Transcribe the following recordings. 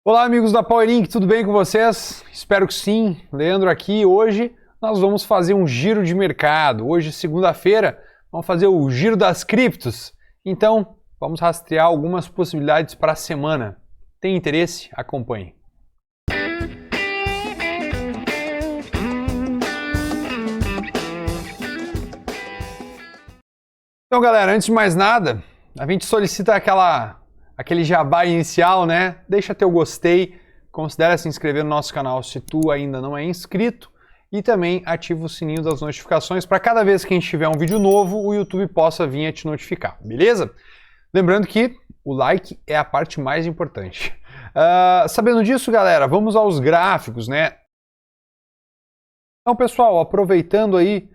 Olá, amigos da PowerLink, tudo bem com vocês? Espero que sim. Leandro aqui. Hoje nós vamos fazer um giro de mercado. Hoje, segunda-feira, vamos fazer o giro das criptos. Então, vamos rastrear algumas possibilidades para a semana. Tem interesse? Acompanhe. Então, galera, antes de mais nada, a gente solicita aquele jabá inicial, né? Deixa teu gostei, considera se inscrever no nosso canal se tu ainda não é inscrito e também ativa o sininho das notificações para cada vez que a gente tiver um vídeo novo, o YouTube possa vir a te notificar, beleza? Lembrando que o like é a parte mais importante. Sabendo disso, galera, vamos aos gráficos, né? Então, pessoal, aproveitando aí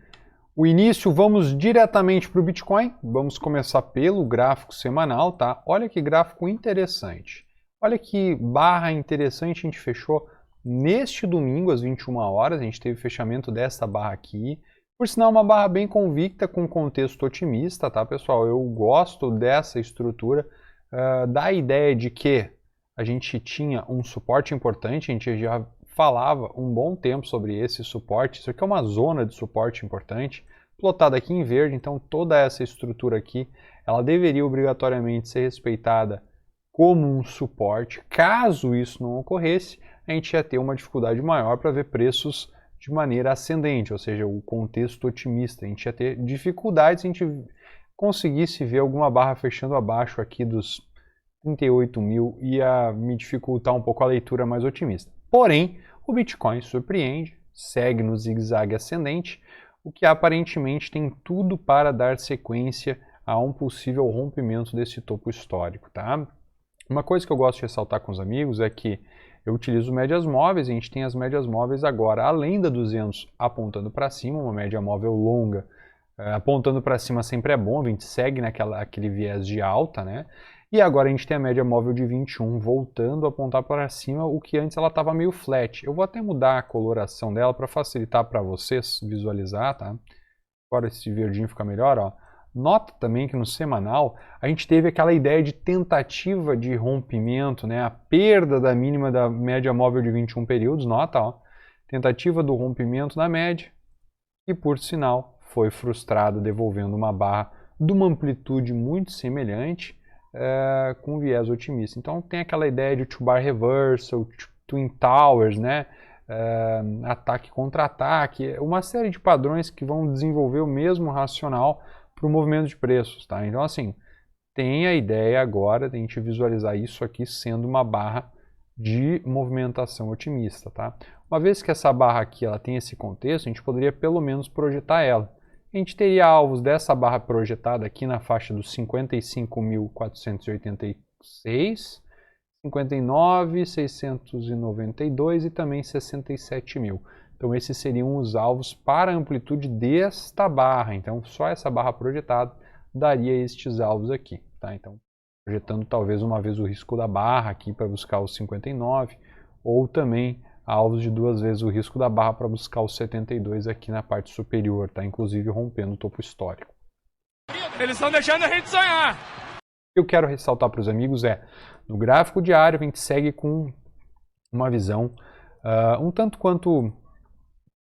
o início, vamos diretamente para o Bitcoin. Vamos começar pelo gráfico semanal, tá? Olha que gráfico interessante. Olha que barra interessante a gente fechou neste domingo, às 21 horas. A gente teve fechamento dessa barra aqui. Por sinal, uma barra bem convicta, com contexto otimista, tá, pessoal? Eu gosto dessa estrutura, da ideia de que a gente tinha um suporte importante, a gente já falava um bom tempo sobre esse suporte. Isso aqui é uma zona de suporte importante, plotada aqui em verde, então toda essa estrutura aqui, ela deveria obrigatoriamente ser respeitada como um suporte. Caso isso não ocorresse, a gente ia ter uma dificuldade maior para ver preços de maneira ascendente, ou seja, o contexto otimista. A gente ia ter dificuldades se a gente conseguisse ver alguma barra fechando abaixo aqui dos 38 mil, ia me dificultar um pouco a leitura mais otimista. Porém, o Bitcoin surpreende, segue no zigue-zague ascendente, o que aparentemente tem tudo para dar sequência a um possível rompimento desse topo histórico, tá? Uma coisa que eu gosto de ressaltar com os amigos é que eu utilizo médias móveis, a gente tem as médias móveis agora, além da 200 apontando para cima, uma média móvel longa, apontando para cima sempre é bom, a gente segue naquele viés de alta, né? E agora a gente tem a média móvel de 21 voltando a apontar para cima, o que antes ela estava meio flat. Eu vou até mudar a coloração dela para facilitar para vocês visualizar, tá? Agora esse verdinho fica melhor, ó. Nota também que no semanal a gente teve aquela ideia de tentativa de rompimento, né? A perda da mínima da média móvel de 21 períodos, nota, ó. Tentativa do rompimento da média e, por sinal, foi frustrada, devolvendo uma barra de uma amplitude muito semelhante, com viés otimista. Então tem aquela ideia de two-bar reversal, twin towers, né? Ataque contra ataque, uma série de padrões que vão desenvolver o mesmo racional para o movimento de preços, tá? Então assim, tem a ideia agora de a gente visualizar isso aqui sendo uma barra de movimentação otimista, tá? Uma vez que essa barra aqui ela tem esse contexto, a gente poderia pelo menos projetar ela. A gente teria alvos dessa barra projetada aqui na faixa dos 55.486, 59.692 e também 67 mil. Então esses seriam os alvos para a amplitude desta barra. Então só essa barra projetada daria estes alvos aqui, tá? Então projetando talvez uma vez o risco da barra aqui para buscar os 59, ou também alvos de duas vezes o risco da barra para buscar os 72 aqui na parte superior, tá? Inclusive rompendo o topo histórico. Eles estão deixando a gente sonhar. O que eu quero ressaltar para os amigos no gráfico diário a gente segue com uma visão um tanto quanto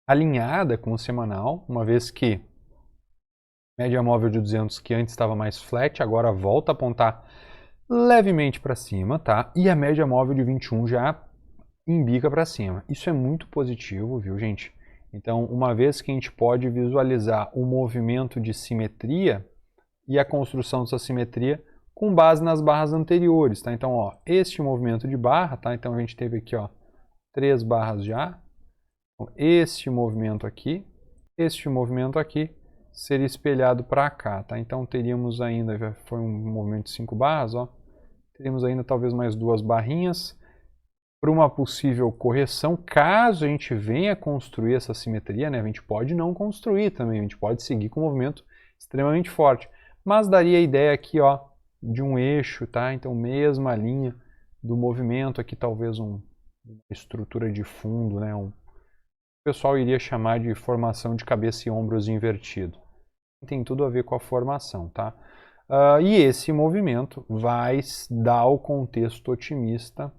alinhada com o semanal, uma vez que a média móvel de 200, que antes estava mais flat, agora volta a apontar levemente para cima, tá? E a média móvel de 21 já embica para cima. Isso é muito positivo, viu, gente? Então, uma vez que a gente pode visualizar o movimento de simetria e a construção dessa simetria com base nas barras anteriores, tá? Então, ó, este movimento de barra, tá? Então, a gente teve aqui, ó, 3 barras já. Então, este movimento aqui seria espelhado para cá, tá? Então, teríamos ainda, foi um movimento de 5 barras, ó. Teríamos ainda talvez mais 2 barrinhas para uma possível correção, caso a gente venha construir essa simetria, né? A gente pode não construir também, a gente pode seguir com um movimento extremamente forte, mas daria a ideia aqui, ó, de um eixo, tá? Então mesma linha do movimento aqui, talvez uma estrutura de fundo, né? O pessoal iria chamar de formação de cabeça e ombros invertido. Tem tudo a ver com a formação, tá? E esse movimento vai dar o contexto otimista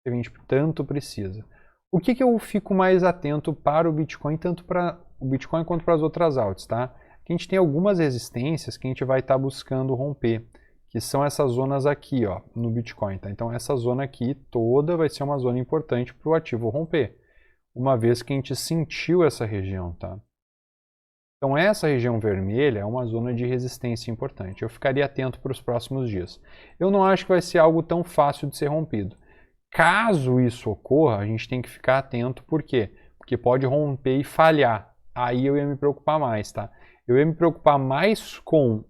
que a gente tanto precisa. O que eu fico mais atento para o Bitcoin, tanto para o Bitcoin quanto para as outras alts, tá? Que a gente tem algumas resistências que a gente vai estar buscando romper, que são essas zonas aqui, ó, no Bitcoin, tá? Então essa zona aqui toda vai ser uma zona importante para o ativo romper, uma vez que a gente sentiu essa região, tá? Então essa região vermelha é uma zona de resistência importante. Eu ficaria atento para os próximos dias. Eu não acho que vai ser algo tão fácil de ser rompido. Caso isso ocorra, a gente tem que ficar atento. Por quê? Porque pode romper e falhar. Aí eu ia me preocupar mais, tá? Eu ia me preocupar mais com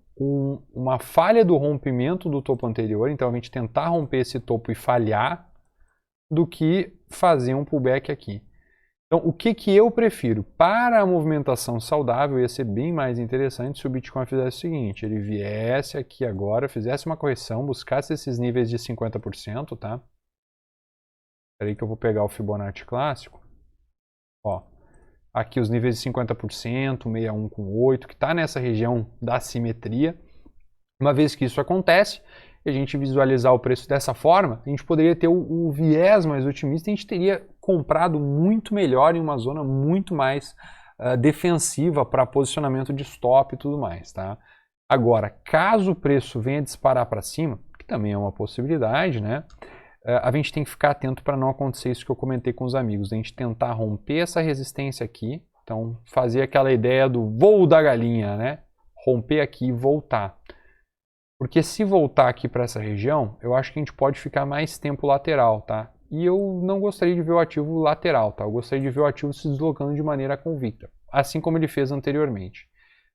uma falha do rompimento do topo anterior, então a gente tentar romper esse topo e falhar, do que fazer um pullback aqui. Então, o que eu prefiro? Para a movimentação saudável, ia ser bem mais interessante se o Bitcoin fizesse o seguinte, ele viesse aqui agora, fizesse uma correção, buscasse esses níveis de 50%, tá? Espera aí que eu vou pegar o Fibonacci clássico. Ó, aqui os níveis de 50%, 61 com 8, que está nessa região da simetria. Uma vez que isso acontece, e a gente visualizar o preço dessa forma, a gente poderia ter o viés mais otimista e a gente teria comprado muito melhor em uma zona muito mais defensiva para posicionamento de stop e tudo mais, tá? Agora, caso o preço venha disparar para cima, que também é uma possibilidade, né? A gente tem que ficar atento para não acontecer isso que eu comentei com os amigos, a gente tentar romper essa resistência aqui, então fazer aquela ideia do voo da galinha, né? Romper aqui e voltar. Porque se voltar aqui para essa região, eu acho que a gente pode ficar mais tempo lateral, tá? E eu não gostaria de ver o ativo lateral, tá? Eu gostaria de ver o ativo se deslocando de maneira convicta, assim como ele fez anteriormente.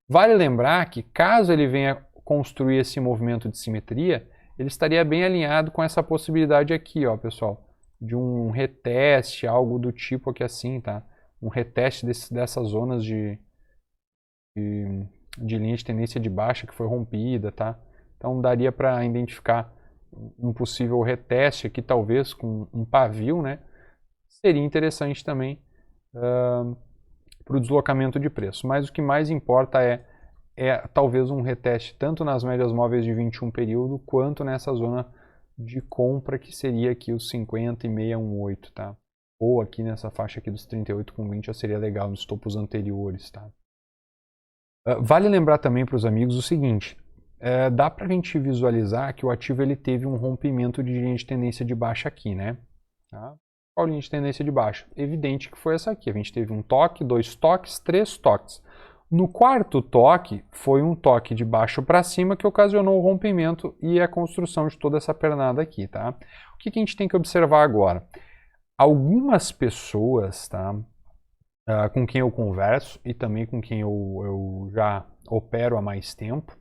Vale lembrar que caso ele venha construir esse movimento de simetria, ele estaria bem alinhado com essa possibilidade aqui, ó, pessoal, de um reteste, algo do tipo aqui assim, tá? Um reteste dessas zonas de linha de tendência de baixa que foi rompida, tá? Então daria para identificar um possível reteste aqui, talvez com um pavio, né? Seria interessante também para o deslocamento de preço. Mas o que mais importa é talvez um reteste tanto nas médias móveis de 21 período, quanto nessa zona de compra que seria aqui os 50 e 618, tá? Ou aqui nessa faixa aqui dos 38,20 já seria legal nos topos anteriores, tá? Vale lembrar também para os amigos o seguinte, dá para a gente visualizar que o ativo ele teve um rompimento de linha de tendência de baixa aqui, né? Tá? Qual linha de tendência de baixa? Evidente que foi essa aqui. A gente teve um toque, 2 toques, 3 toques. No quarto toque, foi um toque de baixo para cima que ocasionou o rompimento e a construção de toda essa pernada aqui, tá? O que a gente tem que observar agora? Algumas pessoas, tá? Com quem eu converso e também com quem eu já opero há mais tempo,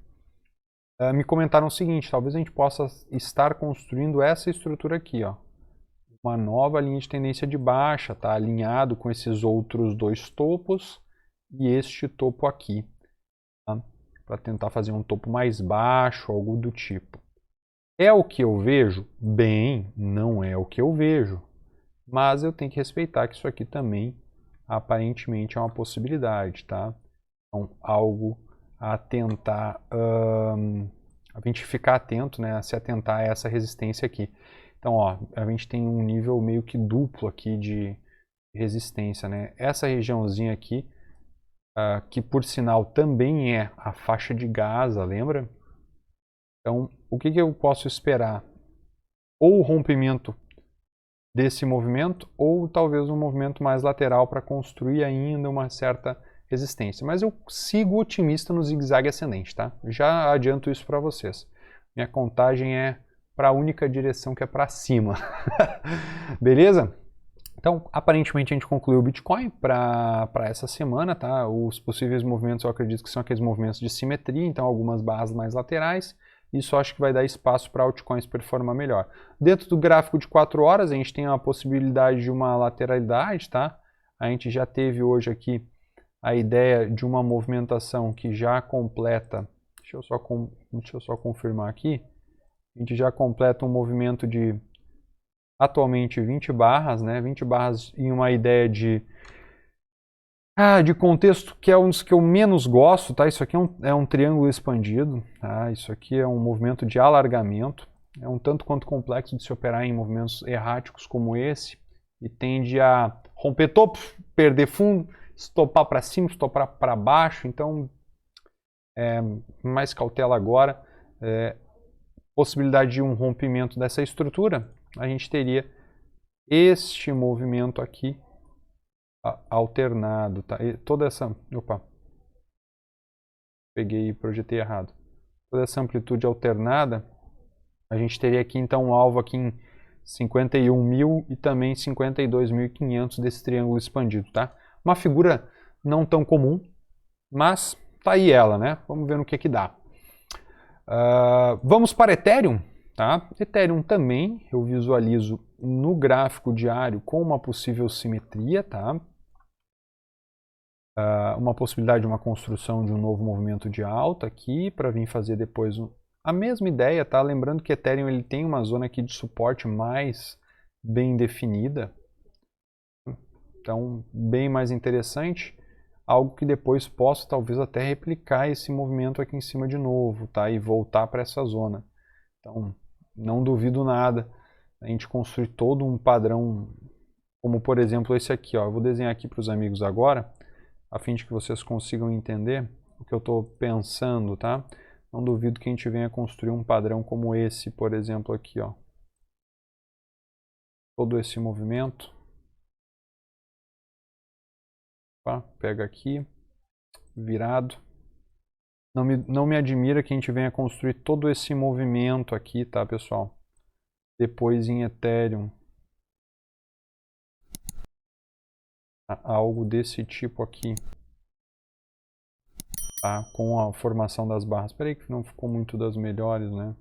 me comentaram o seguinte, talvez a gente possa estar construindo essa estrutura aqui, ó. Uma nova linha de tendência de baixa, tá? Alinhado com esses outros 2 topos e este topo aqui, tá? Para tentar fazer um topo mais baixo, algo do tipo. É o que eu vejo? Bem, não é o que eu vejo. Mas eu tenho que respeitar que isso aqui também aparentemente é uma possibilidade, tá? Então, algo a tentar, a gente ficar atento, né, a se atentar a essa resistência aqui. Então, ó, a gente tem um nível meio que duplo aqui de resistência, né? Essa regiãozinha aqui, que por sinal também é a faixa de Gaza, lembra? Então, o que eu posso esperar? Ou o rompimento desse movimento, ou talvez um movimento mais lateral para construir ainda uma certa resistência. Mas eu sigo otimista no zigue-zague ascendente, tá? Já adianto isso para vocês. Minha contagem é para a única direção que é para cima. Beleza? Então, aparentemente a gente concluiu o Bitcoin para essa semana, tá? Os possíveis movimentos eu acredito que são aqueles movimentos de simetria, então algumas barras mais laterais. Isso acho que vai dar espaço para altcoins performar melhor. Dentro do gráfico de 4 horas, a gente tem a possibilidade de uma lateralidade, tá? A gente já teve hoje aqui a ideia de uma movimentação que já completa, deixa eu só confirmar aqui, a gente já completa um movimento de atualmente 20 barras, né? 20 barras em uma ideia de contexto que é um dos que eu menos gosto, tá? Isso aqui é um triângulo expandido, tá? Isso aqui é um movimento de alargamento. é um tanto quanto complexo de se operar em movimentos erráticos como esse e tende a romper topo, perder fundo, estopar para cima, estopar para baixo. Então, mais cautela agora. Possibilidade de um rompimento dessa estrutura, a gente teria este movimento aqui alternado, tá? E toda essa, peguei e projetei errado. Toda essa amplitude alternada, a gente teria aqui então um alvo aqui em 51.000 e também 52.500 desse triângulo expandido, tá? Uma figura não tão comum, mas tá aí ela, né? Vamos ver no que dá. Vamos para Ethereum, tá? Ethereum também eu visualizo no gráfico diário com uma possível simetria, tá? Uma possibilidade de uma construção de um novo movimento de alta aqui para vir fazer depois a mesma ideia, tá? Lembrando que Ethereum ele tem uma zona aqui de suporte mais bem definida, então bem mais interessante. Algo que depois possa talvez até replicar esse movimento aqui em cima de novo, tá? E voltar para essa zona. Então, não duvido nada a gente construir todo um padrão, como por exemplo esse aqui, ó. Eu vou desenhar aqui para os amigos agora, a fim de que vocês consigam entender o que eu estou pensando, tá? Não duvido que a gente venha construir um padrão como esse, por exemplo, aqui, ó. Todo esse movimento. Pega aqui, virado. Não me admira que a gente venha construir todo esse movimento aqui, tá, pessoal? Depois em Ethereum. Algo desse tipo aqui. Tá? Com a formação das barras. Espera aí que não ficou muito das melhores, né?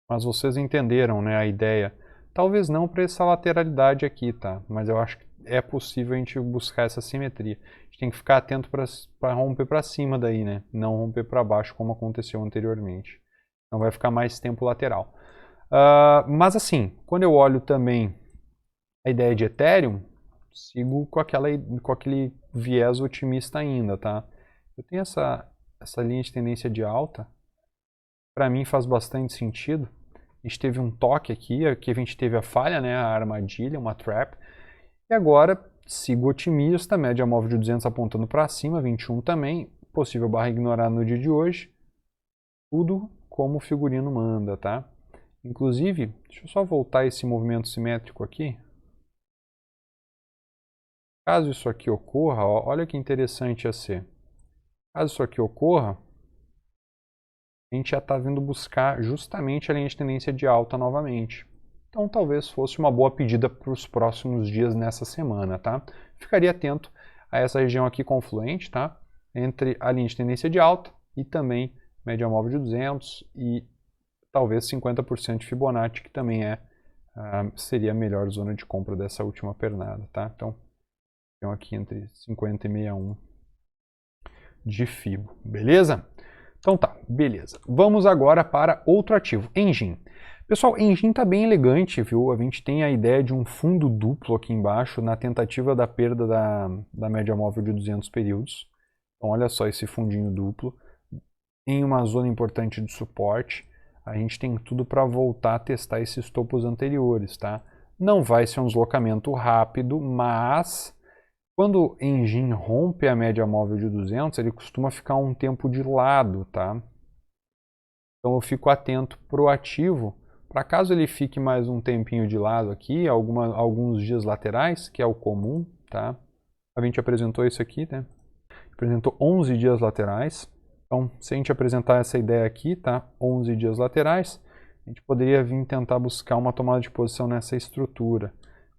Mas vocês entenderam, né, a ideia. Talvez não para essa lateralidade aqui, tá? Mas eu acho que é possível a gente buscar essa simetria. A gente tem que ficar atento para romper para cima daí, né? Não romper para baixo como aconteceu anteriormente. Não vai ficar mais tempo lateral. Mas assim, quando eu olho também a ideia de Ethereum, sigo com aquele viés otimista ainda, tá? Eu tenho essa linha de tendência de alta. Para mim faz bastante sentido. A gente teve um toque aqui a gente teve a falha, né, a armadilha, uma trap. E agora sigo otimista, média móvel de 200 apontando para cima, 21 também, possível barra ignorada no dia de hoje. Tudo como o figurino manda, tá? Inclusive, deixa eu só voltar esse movimento simétrico aqui. Caso isso aqui ocorra, ó, olha que interessante ia ser. Caso isso aqui ocorra, a gente já está vindo buscar justamente a linha de tendência de alta novamente. Então talvez fosse uma boa pedida para os próximos dias nessa semana, tá? Ficaria atento a essa região aqui confluente, tá? Entre a linha de tendência de alta e também média móvel de 200 e talvez 50% de Fibonacci, que também seria a melhor zona de compra dessa última pernada, tá? Então, aqui entre 50 e 61 de Fibo, beleza? Então tá, beleza. Vamos agora para outro ativo, Engine. Pessoal, Engine tá bem elegante, viu? A gente tem a ideia de um fundo duplo aqui embaixo na tentativa da perda da média móvel de 200 períodos. Então olha só esse fundinho duplo. Em uma zona importante de suporte, a gente tem tudo para voltar a testar esses topos anteriores, tá? Não vai ser um deslocamento rápido, mas quando o Engine rompe a média móvel de 200, ele costuma ficar um tempo de lado, tá? Então eu fico atento para o ativo, para caso ele fique mais um tempinho de lado aqui, alguns dias laterais, que é o comum, tá? A gente apresentou isso aqui, né? Apresentou 11 dias laterais. Então, se a gente apresentar essa ideia aqui, tá? 11 dias laterais, a gente poderia vir tentar buscar uma tomada de posição nessa estrutura,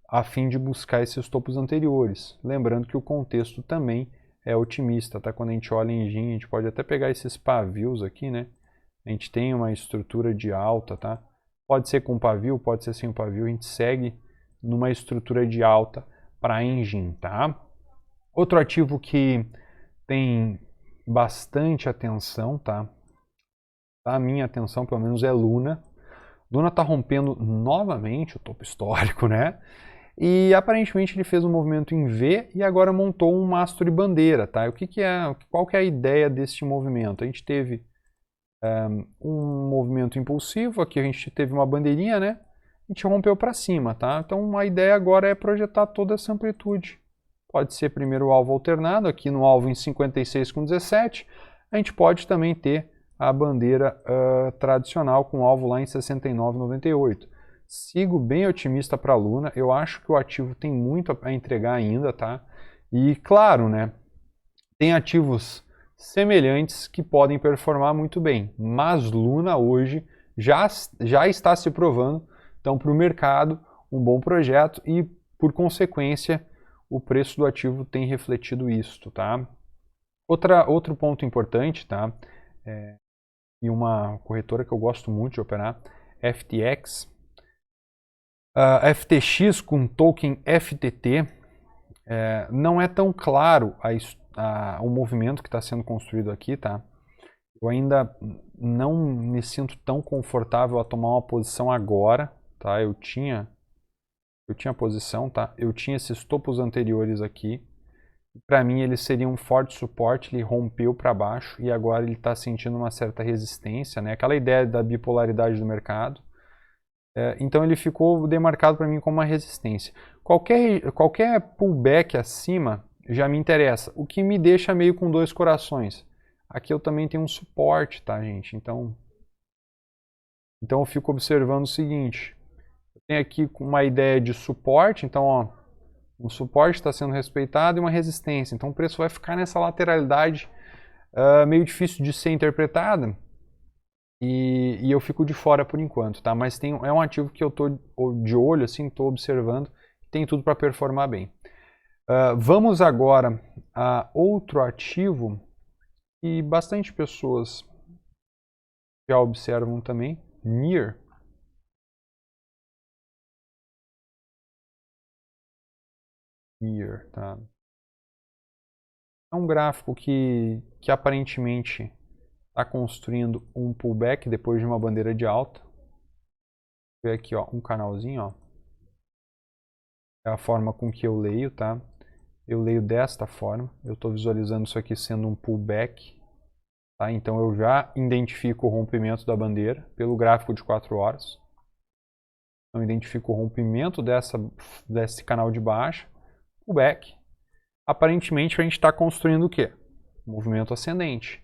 a fim de buscar esses topos anteriores. Lembrando que o contexto também é otimista, tá? Quando a gente olha em Engine, a gente pode até pegar esses pavios aqui, né? A gente tem uma estrutura de alta, tá? Pode ser com pavio, pode ser sem o pavio, a gente segue numa estrutura de alta para Engine, tá? Outro ativo que tem bastante atenção, tá? A minha atenção, pelo menos, é Luna. Luna está rompendo novamente o topo histórico, né? E aparentemente ele fez um movimento em V e agora montou um mastro de bandeira, tá? Qual que é a ideia desse movimento? A gente teve Um movimento impulsivo, aqui a gente teve uma bandeirinha, né? A gente rompeu para cima, tá? Então a ideia agora é projetar toda essa amplitude. Pode ser primeiro o alvo alternado, aqui no alvo em 56,17. A gente pode também ter a bandeira tradicional com o alvo lá em 69,98. Sigo bem otimista para a Luna, eu acho que o ativo tem muito a entregar ainda, tá? E claro, né? Tem ativos semelhantes que podem performar muito bem, mas Luna hoje já está se provando, então para o mercado um bom projeto e por consequência o preço do ativo tem refletido isto, tá? Outro ponto importante, tá? E uma corretora que eu gosto muito de operar, FTX, FTX com token FTT, não é tão claro o movimento que está sendo construído aqui, tá? Eu ainda não me sinto tão confortável a tomar uma posição agora, tá? Eu tinha posição, tá? Eu tinha esses topos anteriores aqui. Para mim ele seria um forte suporte, ele rompeu para baixo e agora ele está sentindo uma certa resistência, né? Aquela ideia da bipolaridade do mercado. Então ele ficou demarcado para mim como uma resistência. Qualquer pullback acima já me interessa, o que me deixa meio com dois corações. Aqui eu também tenho um suporte, tá, gente? Então eu fico observando o seguinte. Eu tenho aqui uma ideia de suporte, então ó, um suporte está sendo respeitado e uma resistência. Então o preço vai ficar nessa lateralidade meio difícil de ser interpretada. E eu fico de fora por enquanto, tá? Mas é um ativo que eu tô de olho, assim, estou observando, tem tudo para performar bem. Vamos agora a outro ativo que bastante pessoas já observam também, NIR. NIR, tá? É um gráfico que aparentemente está construindo um pullback depois de uma bandeira de alta. Vou ver aqui, ó, um canalzinho, ó. É a forma com que eu leio, tá? Eu leio desta forma. Eu estou visualizando isso aqui sendo um pullback, tá? Então eu já identifico o rompimento da bandeira pelo gráfico de 4 horas. Então eu identifico o rompimento desse canal de baixa, pullback. Aparentemente a gente está construindo o quê? Movimento ascendente.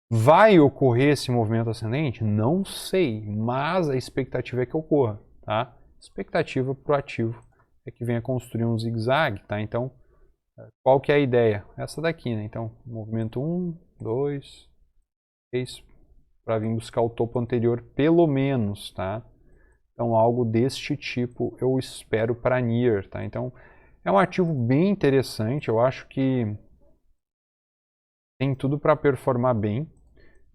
Vai ocorrer esse movimento ascendente? Não sei, mas a expectativa é que ocorra, tá? Expectativa para o ativo é que venha construir um zigue-zague, tá? Então, qual que é a ideia? Essa daqui, né? Então, movimento 1, 2, 3, para vir buscar o topo anterior pelo menos, tá? Então, algo deste tipo eu espero para NIR, tá? Então, é um ativo bem interessante, eu acho que tem tudo para performar bem.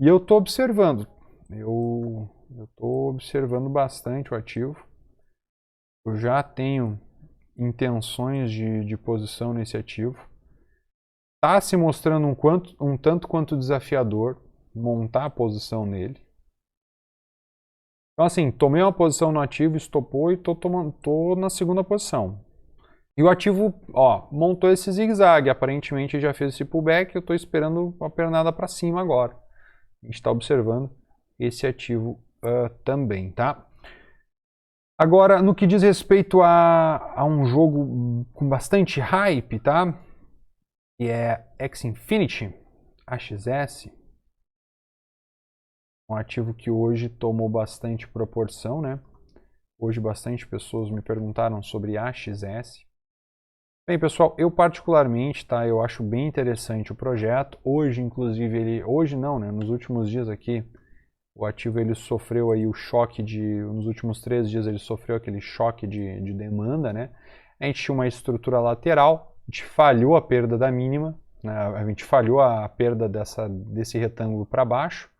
E eu estou observando, eu estou observando bastante o ativo. Eu já tenho intenções de posição nesse ativo. Está se mostrando um tanto quanto desafiador montar a posição nele. Então assim, tomei uma posição no ativo, estopou e tô na segunda posição. E o ativo, ó, montou esse zigue-zague, aparentemente já fez esse pullback, eu estou esperando uma pernada para cima agora. A gente está observando esse ativo também, tá? Agora, no que diz respeito a um jogo com bastante hype, tá? Que é X-Infinity, AXS. Um ativo que hoje tomou bastante proporção, né? Hoje bastante pessoas me perguntaram sobre AXS. Bem, pessoal, eu particularmente, tá? Eu acho bem interessante o projeto. Hoje, inclusive, hoje não, né? Nos últimos dias aqui, o ativo ele sofreu aí o choque nos últimos 3 dias ele sofreu aquele choque de demanda, né? A gente tinha uma estrutura lateral, a gente falhou a perda da mínima, né? A gente falhou a perda desse retângulo para baixo.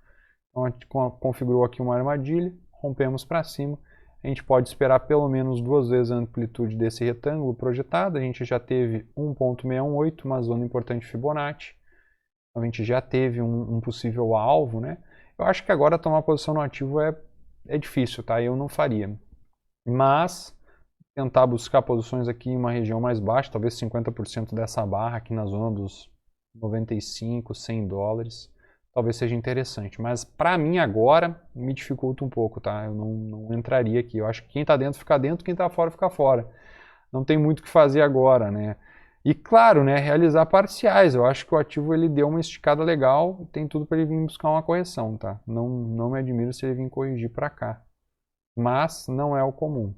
Então a gente configurou aqui uma armadilha, rompemos para cima. A gente pode esperar pelo menos 2 vezes a amplitude desse retângulo projetado. A gente já teve 1.618, uma zona importante Fibonacci. Então a gente já teve um possível alvo, né? Eu acho que agora tomar posição no ativo é difícil, tá? Eu não faria. Mas tentar buscar posições aqui em uma região mais baixa, talvez 50% dessa barra aqui na zona dos 95, 100 dólares. talvez seja interessante. Mas para mim agora me dificulta um pouco, tá? Eu não entraria aqui. Eu acho que quem está dentro fica dentro, quem está fora fica fora. Não tem muito o que fazer agora, né? E claro, né, realizar parciais. Eu acho que o ativo ele deu uma esticada legal, tem tudo para ele vir buscar uma correção, tá? Não me admiro se ele vir corrigir para cá. Mas não é o comum.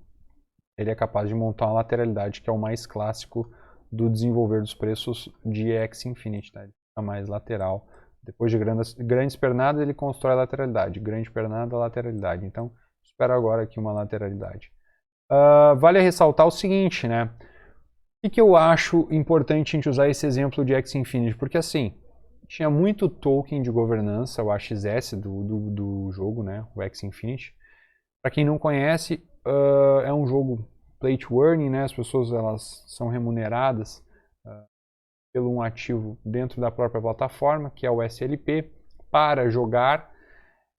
Ele é capaz de montar uma lateralidade, que é o mais clássico do desenvolver dos preços de X-Infinity, tá? Ele fica mais lateral. Depois de grandes pernadas, ele constrói a lateralidade. Grande pernada, lateralidade. Então, espero agora aqui uma lateralidade. Vale ressaltar o seguinte, né? O que eu acho importante a gente usar esse exemplo de X-Infinity? Porque assim, tinha muito token de governança, o AXS do jogo, né? O X-Infinity. Para quem não conhece, é um jogo play to earn, né? As pessoas elas são remuneradas pelo um ativo dentro da própria plataforma, que é o SLP, para jogar.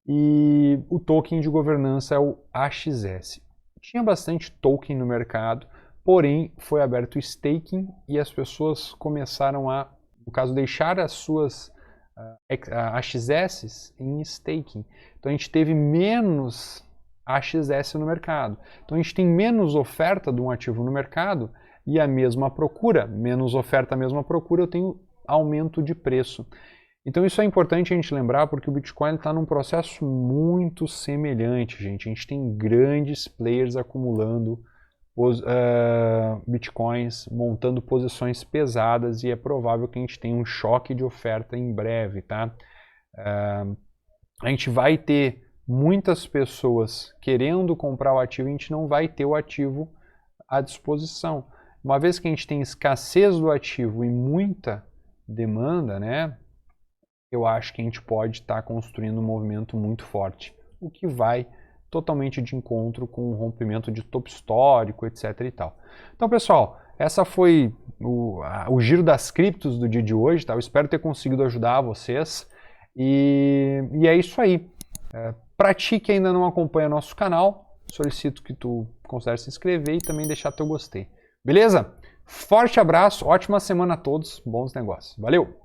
E o token de governança é o AXS. Tinha bastante token no mercado, porém foi aberto o staking e as pessoas começaram a, no caso, deixar as suas AXS em staking. Então a gente teve menos AXS no mercado. Então a gente tem menos oferta de um ativo no mercado e a mesma procura, menos oferta, a mesma procura, eu tenho aumento de preço. Então isso é importante a gente lembrar porque o Bitcoin está num processo muito semelhante, gente. A gente tem grandes players acumulando Bitcoins, montando posições pesadas e é provável que a gente tenha um choque de oferta em breve, tá? A gente vai ter muitas pessoas querendo comprar o ativo e a gente não vai ter o ativo à disposição. Uma vez que a gente tem escassez do ativo e muita demanda, né? Eu acho que a gente pode estar construindo um movimento muito forte, o que vai totalmente de encontro com o rompimento de topo histórico, etc. e tal. Então, pessoal, essa foi o giro das criptos do dia de hoje, tá? Eu espero ter conseguido ajudar vocês e é isso aí. Para ti que ainda não acompanha nosso canal, solicito que tu considere se inscrever e também deixar teu gostei. Beleza? Forte abraço, ótima semana a todos, bons negócios. Valeu!